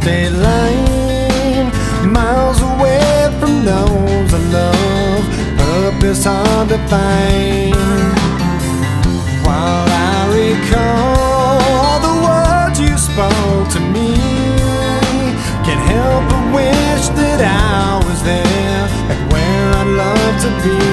state line, miles away from those I love, purpose hard to find. While I recall the words you spoke to me, can't help but wish that I was there, like where I'd love to be.